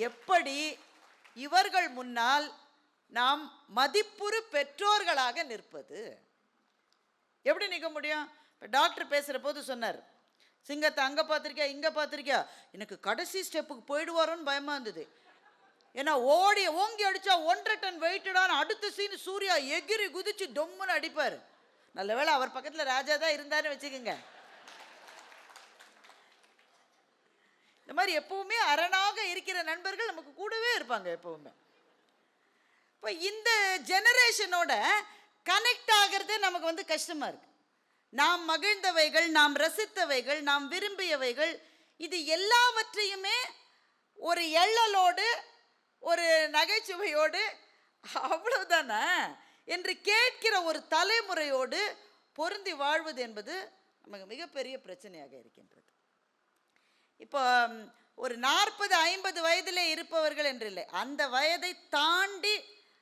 எப்படி இவர்கள் முன்னால் நாம் மதிப்புறு பெற்றோர்களாக நிற்பது? எப்படி நிற்க முடியும்? இப்போ டாக்டர் பேசுகிற போது சொன்னார், சிங்கத்தை அங்கே பார்த்துருக்கியா இங்கே பார்த்துருக்கியா, எனக்கு கடைசி ஸ்டெப்புக்கு போயிடுவாரோன்னு பயமாக இருந்தது. ஏன்னா ஓங்கி அடித்தா 1.5 டன் வெயிட்டடான அடுத்த சீன் சூர்யா எகிரி குதிச்சு டொம்முன்னு அடிப்பார். நல்ல வேளை அவர் பக்கத்தில் ராஜா தான் இருந்தாருன்னு வச்சுக்கோங்க. இந்த மாதிரி எப்பவுமே அரணாக இருக்கிற நண்பர்கள் நமக்கு கூடவே இருப்பாங்க எப்பவுமே. இப்போ இந்த ஜெனரேஷனோட கனெக்ட் ஆகிறது நமக்கு கஷ்டமாக இருக்குது. நாம் மகிழ்ந்தவைகள், நாம் ரசித்தவைகள், நாம் விரும்பியவைகள், இது எல்லாவற்றையுமே ஒரு எள்ளலோடு ஒரு நகைச்சுவையோடு அவ்வளவுதானே என்று கேட்கிற ஒரு தலைமுறையோடு பொருந்தி வாழ்வது என்பது நமக்கு மிகப்பெரிய பிரச்சனையாக இருக்கின்றது. இப்போ ஒரு 40-50 வயதில் இருப்பவர்கள் என்று இல்லை, அந்த வயதை தாண்டி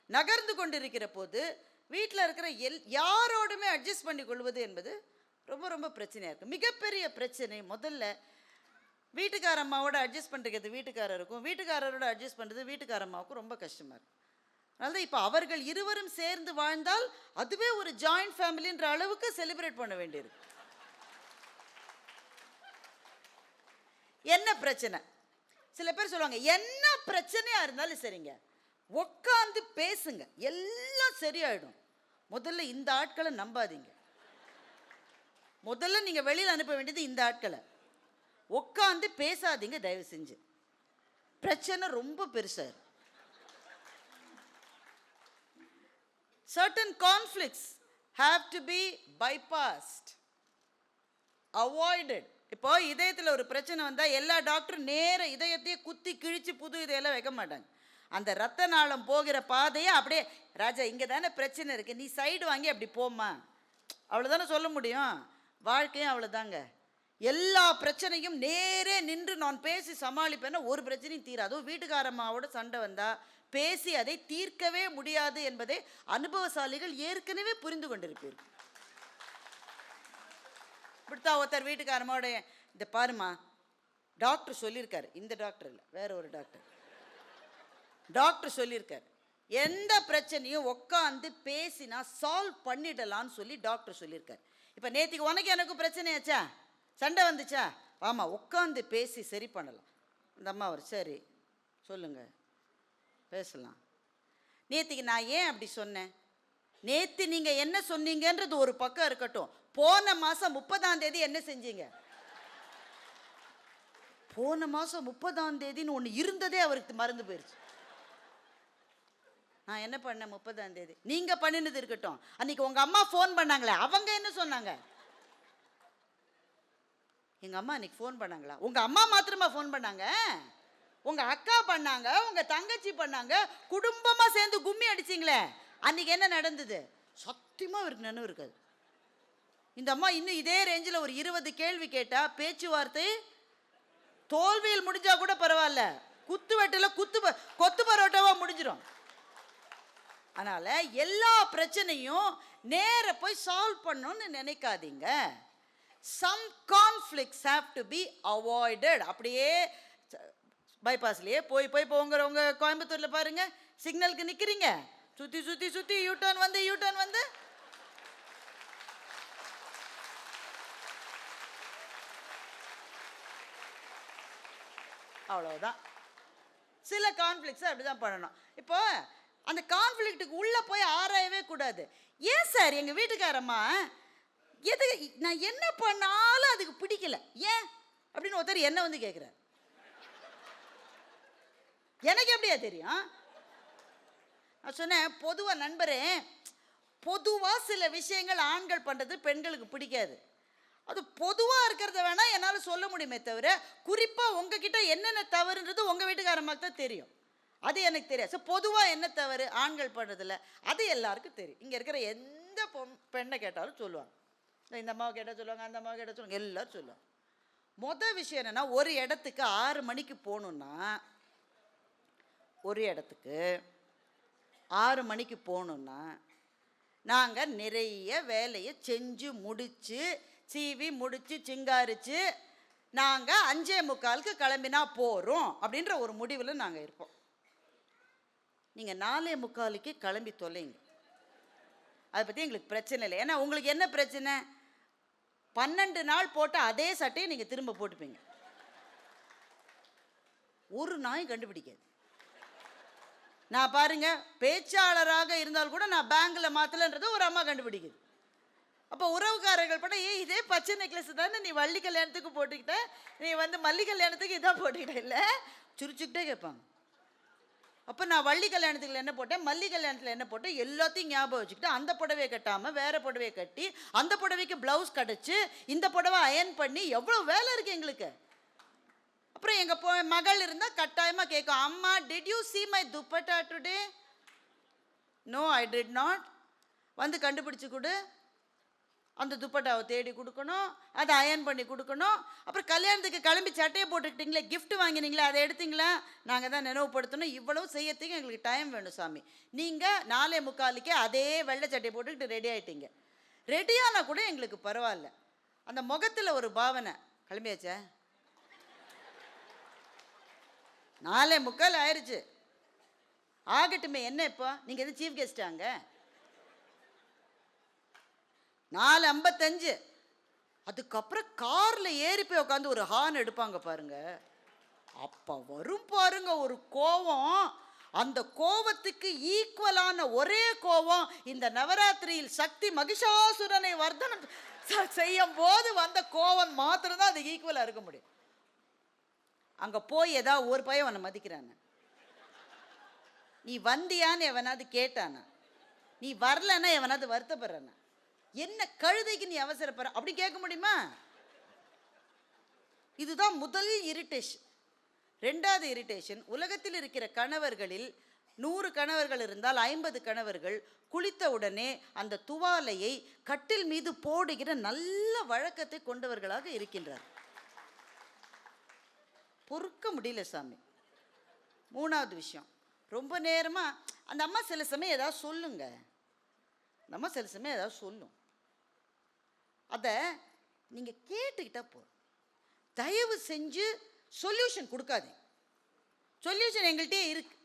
நகர்ந்து கொண்டிருக்கிற போது வீட்டில் இருக்கிற யாரோடுமே அட்ஜஸ்ட் பண்ணி கொள்வது என்பது ரொம்ப ரொம்ப பிரச்சனையாக இருக்குது. மிகப்பெரிய பிரச்சனை முதல்ல வீட்டுக்கார அம்மாவோட அட்ஜஸ்ட் பண்ணுறது வீட்டுக்காரருக்கும், வீட்டுக்காரரோட அட்ஜஸ்ட் பண்ணுறது வீட்டுக்கார அம்மாவுக்கும் ரொம்ப கஷ்டமாக இருக்குது. அதனால தான் இப்போ அவர்கள் இருவரும் சேர்ந்து வாழ்ந்தால் அதுவே ஒரு ஜாயிண்ட் ஃபேமிலின்ற அளவுக்கு செலிப்ரேட் பண்ண வேண்டியிருக்கு. என்ன பிரச்சனை? சில பேர் சொல்லுவாங்க, என்ன பிரச்சனையாக இருந்தாலும் சரிங்க உட்காந்து பேசுங்க எல்லாம் சரியாயிடும். முதல்ல இந்த ஆட்களை நம்பாதீங்க. முதல்ல நீங்கள் வெளியில் அனுப்ப வேண்டியது இந்த ஆட்களை. உட்காந்து பேசாதீங்க தயவு செஞ்சு, பிரச்சனை ரொம்ப பெருசாக. Certain conflicts have to be bypassed, avoided. இப்போ இதயத்தில் ஒரு பிரச்சனை வந்தால் எல்லா டாக்டரும் நேர இதயத்தையே குத்தி கிழிச்சு புது இதயெல்லாம் வைக்க மாட்டாங்க. அந்த ரத்த நாளம் போகிற பாதையை அப்படியே, ராஜா இங்கே தானே பிரச்சனை இருக்குது, நீ சைடு வாங்கி அப்படி போமா, அவ்வளோதானே சொல்ல முடியும். வாழ்க்கையும் அவ்வளோதாங்க. எல்லா பிரச்சனையும் நேரே நின்று நான் பேசி சமாளிப்பேன்னா ஒரு பிரச்சனையும் தீராது. வீட்டுக்காரம்மாவோட சண்டை வந்தால் பேசி அதை தீர்க்கவே முடியாது என்பதை அனுபவசாலிகள் ஏற்கனவே புரிந்து கொண்டிருப்பீர்கள். இப்படித்தான் ஒருத்தர் வீட்டுக்காரம்மாவோட, இந்த பாருமா டாக்டர் சொல்லியிருக்காரு, இந்த டாக்டர் இல்லை வேற ஒரு டாக்டர் சொல்லியிருக்காரு, எந்த பிரச்சனையும் உட்காந்து பேசினா சால்வ் பண்ணிடலான்னு சொல்லி டாக்டர் சொல்லியிருக்காரு. இப்போ நேற்றுக்கு உனக்கு எனக்கும் பிரச்சனையாச்சா, சண்டை வந்துச்சா, ஆமாம் உட்காந்து பேசி சரி பண்ணலாம். அந்த அம்மா அவர் சரி சொல்லுங்கள் பேசலாம். நேற்றுக்கு நான் ஏன் அப்படி சொன்னேன், நேற்று நீங்கள் என்ன சொன்னீங்கன்றது ஒரு பக்கம் இருக்கட்டும், போன மாதம் 30ஆம் தேதி என்ன செஞ்சீங்க? போன மாதம் 30ஆம் தேதின்னு ஒன்று இருந்ததே அவருக்கு மறந்து போயிடுச்சு. நான் என்ன பண்ணேன் 30ஆம் தேதி, நீங்கள் பண்ணினது இருக்கட்டும், அன்றைக்கி உங்கள் அம்மா ஃபோன் பண்ணாங்களே அவங்க என்ன சொன்னாங்க? எங்கள் அம்மா அன்றைக்கி ஃபோன் பண்ணாங்களா? உங்கள் அம்மா மாத்திரமா ஃபோன் பண்ணாங்க? உங்கள் அக்கா பண்ணாங்க, உங்கள் தங்கச்சி பண்ணாங்க, குடும்பமாக சேர்ந்து கும்மி அடிச்சிங்களே, அன்றைக்கி என்ன நடந்தது? சத்தியமாக இவருக்கு நினைவு இருக்காது. இந்த அம்மா இன்னும் இதே ரேஞ்சில் ஒரு 20 கேள்வி கேட்டால் பேச்சுவார்த்தை தோல்வியில் முடிஞ்சால் கூட பரவாயில்ல, குத்து வெட்டில் கொத்து பரோட்டாவாக முடிஞ்சிடும். அதனால் எல்லா பிரச்சனையும் நேர போய் சால்வ் பண்ணணும்னு நினைக்காதீங்க. Some conflicts have to be avoided. அப்படியே பைபாஸ்லேயே போய் இப்போ உங்கள் கோயம்புத்தூரில் பாருங்கள், சிக்னலுக்கு நிற்கிறீங்க, சுற்றி யூட்டர்ன் வந்து அவ்வளோதான். சில கான்ஃப்ளிக்ட்ஸை அப்படி தான் பண்ணணும். இப்போ அந்த கான்ஃப்ளிக்ட்டுக்கு உள்ளே போய் ஆராயவே கூடாது. ஏன் சார் எங்கள் வீட்டுக்காரம்மா எது நான் என்ன பண்ணாலும் அதுக்கு பிடிக்கல ஏன் அப்படின்னு ஒருத்தர் என்ன வந்து கேட்குறாரு. எனக்கு எப்படியா தெரியும்? நான் சொன்னேன், பொதுவாக நண்பரே, பொதுவாக சில விஷயங்கள் ஆண்கள் பண்ணுறது பெண்களுக்கு பிடிக்காது. அது பொதுவாக இருக்கிறத வேணால் என்னால் சொல்ல முடியுமே தவிர, குறிப்பாக உங்ககிட்ட என்னென்ன தவறுன்றது உங்கள் வீட்டுக்காரம்மாக்கு தான் தெரியும், அது எனக்கு தெரியாது. ஸோ பொதுவாக என்ன தவறு ஆண்கள் பண்ணுறதில்ல அது எல்லாருக்கும் தெரியும். இங்கே இருக்கிற எந்த பெண்ணை கேட்டாலும் சொல்லுவாங்க, இந்த அம்மாவை கேட்டால் சொல்லுவாங்க, அந்த அம்மாவை கேட்டால் சொல்லுவாங்க, எல்லோரும் சொல்லுவாங்க. மொதல் விஷயம் என்னென்னா, ஒரு இடத்துக்கு 6 மணிக்கு போகணுன்னா, ஒரு இடத்துக்கு 6 மணிக்கு போகணுன்னா நாங்கள் நிறைய வேலையை செஞ்சு முடித்து சீவி முடித்து சிங்காரித்து நாங்கள் 5:45 கிளம்பினா போகிறோம் அப்படின்ற ஒரு முடிவில் நாங்கள் இருப்போம். நீங்கள் 4:45 கிளம்பி தொலைங்க, அதை பற்றி எங்களுக்கு பிரச்சனை இல்லை. ஏன்னா உங்களுக்கு என்ன பிரச்சனை? 12 நாள் போட்ட அதே சட்டையை நீங்கள் திரும்ப போட்டுப்பீங்க. ஒரு நாய் கண்டுபிடிக்காது. நான் பாருங்க, பேச்சாளராக இருந்தால் கூட நான் பேங்கில் மாற்றலன்றதை ஒரு அம்மா கண்டுபிடிக்குது. அப்போ உறவுக்காரர்கள் பட இதே பச்சை நெக்லஸ் தானே நீ வள்ளி கல்யாணத்துக்கு போட்டுக்கிட்ட, நீ மல்லி கல்யாணத்துக்கு இதான் போட்டுக்கிட்ட, இல்லை சுரிச்சுக்கிட்டே கேட்பாங்க. அப்போ நான் வள்ளி கல்யாணத்துக்கு என்ன போட்டேன், மல்லி கல்யாணத்தில் என்ன போட்டேன், எல்லாத்தையும் ஞாபகம் வச்சுக்கிட்டு அந்த புடவையை கட்டாமல் வேறு புடவையை கட்டி அந்த புடவைக்கு ப்ளவுஸ் கிடச்சி இந்த புடவை அயன் பண்ணி எவ்வளோ வேலை இருக்குது எங்களுக்கு. அப்புறம் எங்கள் மகள் இருந்தால் கட்டாயமாக கேட்கும், அம்மா did you see my dupatta today? No I did not. வந்து கண்டுபிடிச்சி கொடு. அந்த துப்பட்டாவை தேடி கொடுக்கணும், அதை அயன் பண்ணி கொடுக்கணும். அப்புறம் கல்யாணத்துக்கு கிளம்பி சட்டையை போட்டுக்கிட்டீங்களே, கிஃப்ட் வாங்கினீங்களே, அதை எடுத்தீங்களா, நாங்கள் தான் நினைவுபடுத்தணும். இவ்வளவு செய்யறதுக்கு எங்களுக்கு டைம் வேணும் சாமி. நீங்கள் 4:45 அதே வெள்ளை சட்டையை போட்டுக்கிட்டு ரெடி ஆகிட்டீங்க. ரெடியானால் கூட எங்களுக்கு பரவாயில்ல. அந்த முகத்தில் ஒரு பாவனை, கிளம்பியாச்சே 4:45 ஆயிடுச்சு, ஆகட்டுமே என்ன இப்போ, நீங்கள் எது சீஃப் கெஸ்டாங்க? 4:55 அதுக்கப்புறம் காரில் ஏறி போய் உட்காந்து ஒரு ஹார்ன் எடுப்பாங்க பாருங்க. அப்போ வரும் பாருங்க ஒரு கோபம். அந்த கோபத்துக்கு ஈக்குவலான ஒரே கோபம் இந்த நவராத்திரியில் சக்தி மகிஷாசுரனை வர்தனம் செய்யும் போது வந்த கோபம் மாத்திரம்தான் அது ஈக்குவலாக இருக்க முடியும். அங்கே போய் ஏதாவது ஒரு பையன் உன்னை மதிக்கிறான, நீ வந்தியான்னு எவனாவது கேட்டானா, நீ வரலன்னா எவனாவது வருத்தப்படுறான, என்ன கழுதைக்கு நீ அவசரப்படுற அப்படி கேட்க முடியுமா? இதுதான் முதல் இரிட்டேஷன். ரெண்டாவது இரிட்டேஷன், உலகத்தில் இருக்கிற கணவர்களில் 100 கணவர்கள் இருந்தால் 50 கணவர்கள் குளித்த உடனே அந்த துவாலையை கட்டில் மீது போடுகிற நல்ல வழக்கத்தை கொண்டவர்களாக இருக்கின்றார். பொறுக்க முடியல சாமி. மூணாவது விஷயம், ரொம்ப நேரமாக அந்த அம்மா சில சமயம் ஏதாவது சொல்லுங்க, அந்த அம்மா சில சமயம் ஏதாவது சொல்லும், அதை நீங்கள் கேட்டுக்கிட்டா போதும். தயவு செஞ்சு சொல்யூஷன் கொடுக்காதீங்க. சொல்யூஷன் எங்கள்கிட்டயே இருக்கு.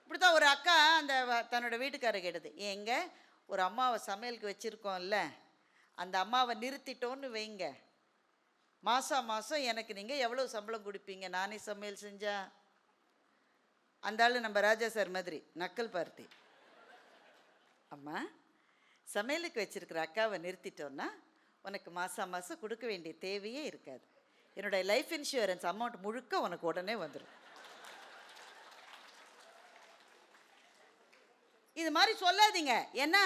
இப்படி தான் ஒரு அக்கா அந்த தன்னோட வீட்டுக்காரர் கேட்டது, எங்க ஒரு அம்மாவை சமையலுக்கு வச்சுருக்கோம்ல, அந்த அம்மாவை நிறுத்திட்டோன்னு வைங்க, மாதம் மாதம் எனக்கு நீங்கள் எவ்வளோ சம்பளம் கொடுப்பீங்க நானே சமையல் செஞ்சா? அந்த ஆள் நம்ம ராஜா சார் மாதிரி நக்கல் பார்ட்டி. அம்மா சமையலுக்கு வச்சுருக்கிற அக்காவை நிறுத்திட்டோன்னா உனக்கு மாதம் மாதம் கொடுக்க வேண்டிய தேவையே இருக்காது, என்னுடைய லைஃப் இன்சூரன்ஸ் அமௌண்ட் முழுக்க உனக்கு உடனே வந்துடும். இது மாதிரி சொல்லாதீங்க. ஏன்னா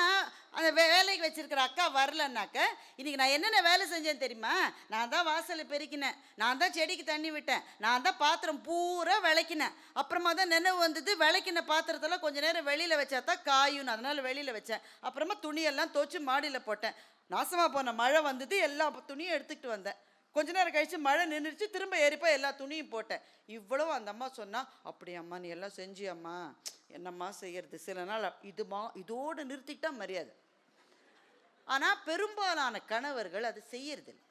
அந்த வேலைக்கு வச்சுருக்கிற அக்கா வரலன்னாக்க இன்றைக்கி நான் என்னென்ன வேலை செஞ்சேன்னு தெரியுமா? நான் தான் வாசலை பெருக்கினேன், நான் தான் செடிக்கு தண்ணி விட்டேன், நான் தான் பாத்திரம் பூரா விளக்கினேன். அப்புறமா தான் நினைவு வந்தது, விளக்கின பாத்திரத்தெல்லாம் கொஞ்சம் நேரம் வெளியில் வச்சா தான் காயும், அதனால் வெளியில் வச்சேன். அப்புறமா துணியெல்லாம் துவச்சி மாடியில் போட்டேன். நாசமாக போன மழை வந்தது, எல்லா துணியும் எடுத்துக்கிட்டு வந்தேன். கொஞ்ச நேரம் கழித்து மழை நின்றுச்சு, திரும்ப ஏறிப்போ எல்லா துணியும் போட்டேன். இவ்வளோ அந்த அம்மா சொன்னால், அப்படி அம்மா நீ எல்லாம் செஞ்சியம்மா, என்னம்மா செய்யறது? சில நாள் இதோடு நிறுத்திக்கிட்டா மரியாதை. ஆனால் பெரும்பாலான கணவர்கள் அது செய்யறதில்லை.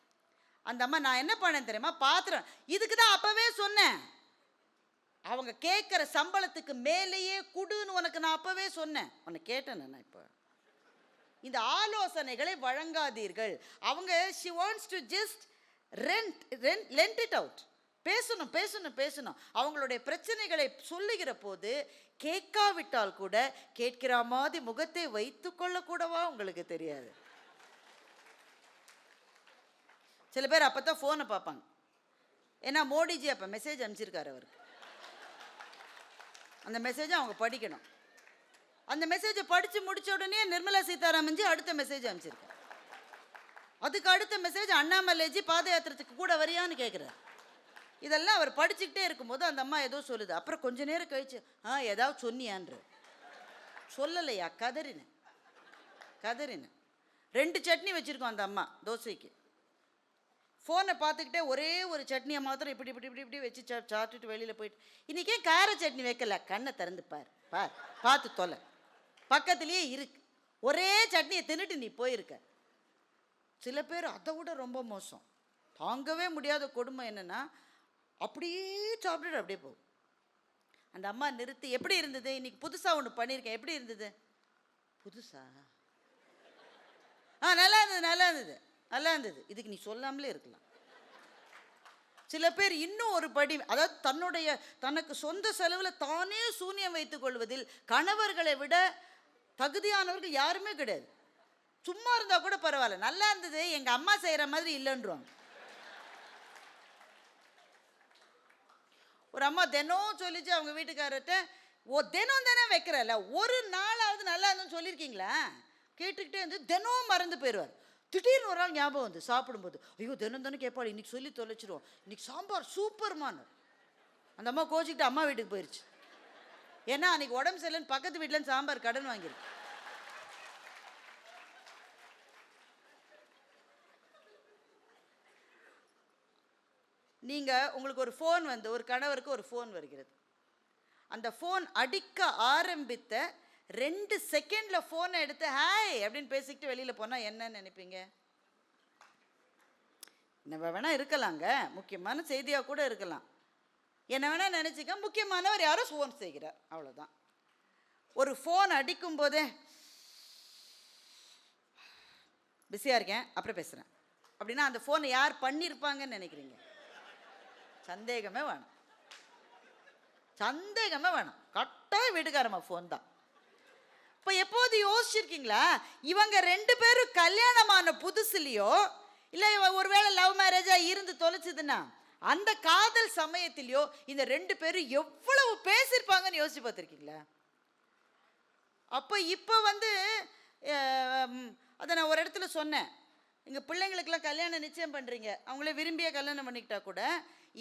அந்த அம்மா நான் என்ன பண்ணேன் தெரியுமா, பாத்திரம் இதுக்கு தான் அப்போவே சொன்னேன், அவங்க கேட்குற சம்பளத்துக்கு மேலேயே குடுன்னு உனக்கு நான் அப்போவே சொன்னேன். உன்னை கேட்டேன் நான். இப்போ இந்த ஆலோசனைகளை வழங்காதீர்கள். அவங்க she wants to just lend it out. பேசணும் பேசணும் பேசணும். அவங்களுடைய பிரச்சனைகளை சொல்லுகிற போது கேட்காவிட்டால் கூட கேட்கிற மாதிரி முகத்தை வைத்து கொள்ள கூடவா உங்களுக்கு தெரியாது? சில பேர் அப்போ தான் ஃபோனை பார்ப்பாங்க. ஏன்னா மோடிஜி அப்போ மெசேஜ் அனுப்பிச்சிருக்காரு அவருக்கு, அந்த மெசேஜை அவங்க படிக்கணும். அந்த மெசேஜை படித்து முடித்த உடனே நிர்மலா சீதாராமன்ஜி அடுத்த மெசேஜ் அனுப்பிச்சிருக்காரு. அதுக்கு அடுத்த மெசேஜ் அண்ணாமலைஜி பாத யாத்திரத்துக்கு கூட வரியான்னு கேட்குறாரு. இதெல்லாம் அவர் படிச்சுக்கிட்டே இருக்கும்போது அந்த அம்மா ஏதோ சொல்லுது. அப்புறம் கொஞ்ச நேரம் கழிச்சு ஏதாவது சொன்னியான்ற, சொல்லலையா, கதறினேன் 2 சட்னி வச்சுருக்கோம் அந்த அம்மா தோசைக்கு. ஃபோனை பார்த்துக்கிட்டே ஒரே ஒரு சட்னியை மாத்திரம் இப்படி இப்படி இப்படி இப்படி வச்சு சாப்பிட்டுட்டு வெளியில் போயிட்டு, இன்றைக்கே கார சட்னி வைக்கல, கண்ணை திறந்து பார்த்து தொலை, பக்கத்துலேயே இருக்கு, ஒரே சட்னியை தின்னுட்டு நீ போயிருக்க. சில பேர் அதை விட ரொம்ப மோசம், தாங்கவே முடியாத கொடுமை என்னென்னா, அப்படியே சாப்பிட்டுட்டு அப்படியே போகும். அந்த அம்மா நிறுத்தி, எப்படி இருந்தது இன்னைக்கு புதுசாக ஒன்று பண்ணியிருக்கேன், எப்படி இருந்தது? புதுசா? நல்லா இருந்தது, நல்லா இருந்தது, நல்லா இருந்தது. இதுக்கு நீ சொல்லாமலே இருக்கலாம். சில பேர் இன்னும் ஒரு படி, அதாவது தனக்கு சொந்த செலவில் தானே சூன்யம் வைத்துக் கொள்வதில் கணவர்களை விட தகுதியானவர்கள் யாருமே கிடையாது. சும்மா இருந்தால் கூட பரவாயில்ல, நல்லா இருந்தது, எங்கள் அம்மா செய்கிற மாதிரி இல்லைன்றாங்க. ஒரு அம்மா தினம் சொல்லிச்சு அவங்க வீட்டுக்காரர்கிட்ட, தினம் வைக்கிறல்ல, ஒரு நாளாவது நல்லா இருந்துன்னு சொல்லியிருக்கீங்களா? கேட்டுக்கிட்டே இருந்து தினம் மறந்து போயிடுவார். திடீர்னு ஒரு நாள் ஞாபகம் வந்து சாப்பிடும்போது, ஐயோ தினம் கேட்பாள், இன்னைக்கு சொல்லி தொலைச்சிடுவோம், இன்னைக்கு சாம்பார் சூப்பர்மான்னு. அந்த அம்மா கோச்சிக்கிட்டு அம்மா வீட்டுக்கு போயிடுச்சு. ஏன்னா அன்னைக்கு உடம்பு சரியில்லைன்னு பக்கத்து வீட்டில் சாம்பார் கடன் வாங்கிருக்கு. நீங்கள் உங்களுக்கு ஒரு ஃபோன் வந்து, ஒரு கணவருக்கு ஒரு ஃபோன் வருகிறது. அந்த ஃபோன் அடிக்க ஆரம்பித்த 2 செகண்டில் ஃபோனை எடுத்து ஹாய் அப்படின்னு பேசிக்கிட்டு வெளியில் போனால் என்னன்னு நினைப்பீங்க? என்ன வேணா இருக்கலாங்க, முக்கியமான செய்தியாக கூட இருக்கலாம், என்ன வேணா நினச்சிக்க, முக்கியமானவர் யாரோ ஃபோன் செய்கிறார், அவ்வளோதான். ஒரு ஃபோன் அடிக்கும் போதே பிஸியாக இருக்கேன் அப்புறம் பேசுகிறேன் அப்படின்னா அந்த ஃபோனை யார் பண்ணியிருப்பாங்கன்னு நினைக்கிறீங்க? சந்தேகமே வேணும், சந்தேகமே வேணும், கட்டாயம் வீட்டுக்காரம்மா ஃபோன் தான். இப்போ எப்போது யோசிச்சிருக்கீங்களா, இவங்க 2 பேரும் கல்யாணமான புதுசுலையோ இல்லை ஒருவேளை லவ் மேரேஜாக இருந்து தொலைச்சதுன்னா அந்த காதல் சமயத்திலையோ இந்த 2 பேரும் எவ்வளவு பேசியிருப்பாங்கன்னு யோசிச்சு பார்த்துருக்கீங்களா? அப்போ இப்போ வந்து அதை நான் ஒரு இடத்துல சொன்னேன், எங்கள் பிள்ளைங்களுக்கெல்லாம் கல்யாணம் நிச்சயம் பண்ணுறீங்க, அவங்களே விரும்பிய கல்யாணம் பண்ணிக்கிட்டா கூட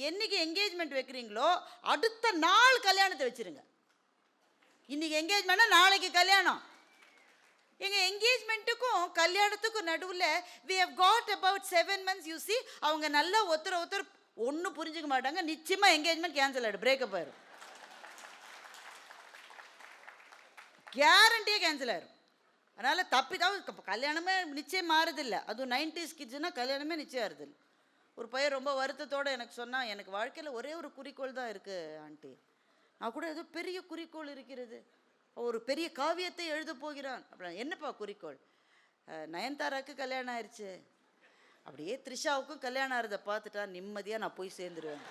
என்னைக்கு என்கேஜ்மெண்ட் வைக்கிறீங்களோ அடுத்த நாள் கல்யாணத்தை வச்சுருங்க. இன்னைக்கு என்கேஜ்மெண்ட்னா நாளைக்கு கல்யாணம். எங்கள் என்கேஜ்மெண்ட்டுக்கும் கல்யாணத்துக்கும் நடுவில் we have got about 7 months. you see, அவங்க நல்லா ஒருத்தர் ஒன்றும் புரிஞ்சுக்க மாட்டாங்க, நிச்சயமாக என்கேஜ்மெண்ட் கேன்சல் ஆகிடும், பிரேக்கப் ஆயிடும், கேரண்டியாக கேன்சல் ஆயிடும். அதனால் தப்பிதான் கல்யாணமே நிச்சயம் மாறுதில்லை, அதுவும் 90s கிட்ஸ்னால் கல்யாணமே நிச்சயம் ஆறுதில்லை. ஒரு பையன் ரொம்ப வருத்தத்தோடு எனக்கு சொன்னால், எனக்கு வாழ்க்கையில் ஒரே ஒரு குறிக்கோள் தான் இருக்குது ஆண்டி, நான் கூட ஏதோ பெரிய குறிக்கோள் இருக்கிறது, ஒரு பெரிய காவியத்தை எழுத போகிறான் அப்படின்னா. என்னப்பா குறிக்கோள்? நயன்தாராவுக்கு கல்யாணம் ஆயிடுச்சு, அப்படியே த்ரிஷாவுக்கும் கல்யாணம் ஆகிறத பார்த்துட்டா நிம்மதியாக நான் போய் சேர்ந்துருவேன்.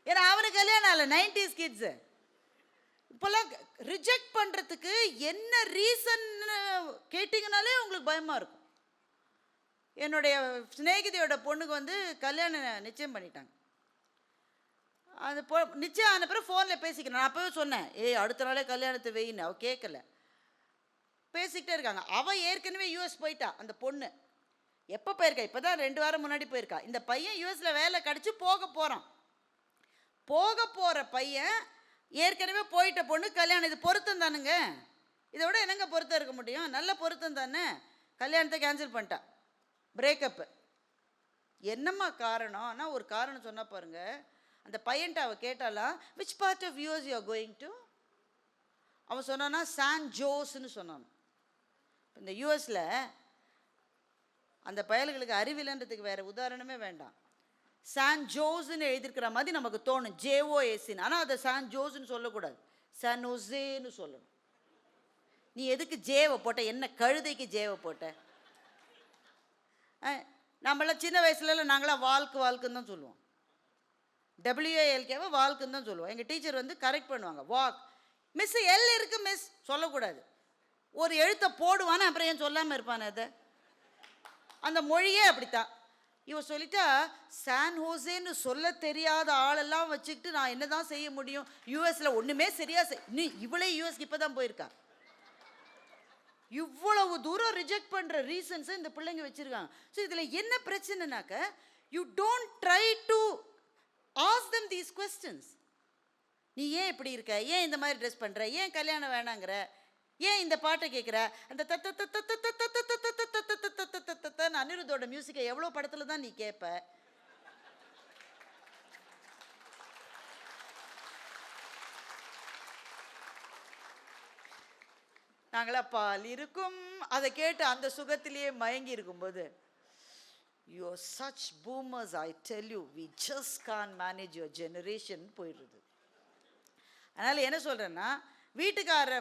ஏன்னா அவனுக்கு கல்யாணம் ஆகலை, 90s கிட்ஸு. இப்போல்லாம் ரிஜெக்ட் பண்ணுறதுக்கு என்ன ரீசன் கேட்டிங்கனாலே உங்களுக்கு பயமாக இருக்கும். என்னுடைய சிநேகிதியோட பொண்ணுக்கு வந்து கல்யாணம் நிச்சயம் பண்ணிட்டாங்க. அந்த நிச்சயம் ஆன பிறகு ஃபோனில் பேசிக்கிறேன். நான் அப்போவே சொன்னேன், அடுத்த நாளே கல்யாணத்தை வெயின்னு. அவள் கேட்கல, பேசிக்கிட்டே இருக்காங்க. அவள் ஏற்கனவே யூஎஸ் போயிட்டா. அந்த பொண்ணு எப்போ போயிருக்கா? இப்போ தான் 2 வாரம் முன்னாடி போயிருக்கா. இந்த பையன் யூஎஸில் வேலை கிடச்சி போக போகிற பையன் ஏற்கனவே போயிட்ட பொண்ணு கல்யாணம். இது பொருத்தம் தானுங்க, இதை விட என்னங்க பொருத்தம் இருக்க முடியும்? நல்ல பொருத்தம் தானே. கல்யாணத்தை கேன்சல் பண்ணிட்டா, பிரேக்கப்பு. என்னம்மா காரணம்? ஆனால் ஒரு காரணம் சொன்னால் பாருங்கள். அந்த பையன்ட்ட அவள் கேட்டாலாம், which part of US you are going to? அவன் சொன்னான்னா சான் ஜோஸ்ன்னு சொன்னான். இந்த யூஎஸில் அந்த பயல்களுக்கு அறிவில்லைன்றதுக்கு வேறு உதாரணமே வேண்டாம். சான் ஜோஸ்ன்னு எழுதியிருக்கிற மாதிரி நமக்கு தோணும், ஜேஓஎஸ்ன்னு. ஆனால் அதை சான் ஜோஸ்ன்னு சொல்லக்கூடாது, சான் ஓசேன்னு சொல்லணும். நீ எதுக்கு ஜேவை போட்ட? என்ன கழுதைக்கு ஜேவை போட்ட? நம்மளாம் சின்ன வயசுலலாம் நாங்களாம் வாழ்க்குன்னு தான் சொல்லுவோம், WALKவை வால்க்குன்னு தான் சொல்லுவோம். எங்கள் டீச்சர் வந்து கரெக்ட் பண்ணுவாங்க, வாக் மிஸ் எல் இருக்கு மிஸ் சொல்லக்கூடாது. ஒரு எழுத்தை போடுவானே, அப்புறம் ஏன் சொல்லாமல் இருப்பானே? அதை அந்த மொழியே அப்படித்தான். இவன் சொல்லிட்டா, சான் ஹோசேன்னு சொல்ல தெரியாத ஆளெல்லாம் வச்சுக்கிட்டு நான் என்ன தான் செய்ய முடியும்? யூஎஸில் ஒன்றுமே சரியாக நீ இவளே யூஎஸ்க்கு இப்போ தான் போயிருக்கா. இவ்வளவு தூரம் ரிஜெக்ட் பண்ணுற ரீசன்ஸை இந்த பிள்ளைங்க வச்சுருக்காங்க. ஸோ இதில் என்ன பிரச்சனைனாக்க, you don't try to ask them these questions. நீ ஏன் இப்படி இருக்க? ஏன் இந்த மாதிரி ட்ரெஸ் பண்ணுற? ஏன் கல்யாணம் வேணாங்கிற? ஏன் இந்த பாட்டை கேட்குற? அந்த அனிருத்தோட மியூசிக்கை எவ்வளோ படத்தில் தான் நீ கேட்ப? நாங்களா பால் இருக்கும் அதை கேட்டு அந்த சுகத்திலேயே மயங்கி இருக்கும்போது, you are such boomers, I tell you we just can't manage your generation போயிடுறது. அதனால் என்ன சொல்கிறேன்னா,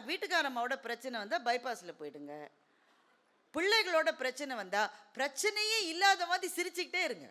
வீட்டுக்காரம்மாவோட பிரச்சனை வந்தால் பைபாஸில் போயிடுங்க. பிள்ளைகளோட பிரச்சனை வந்தால் பிரச்சனையே இல்லாத மாதிரி சிரிச்சுக்கிட்டே இருங்க.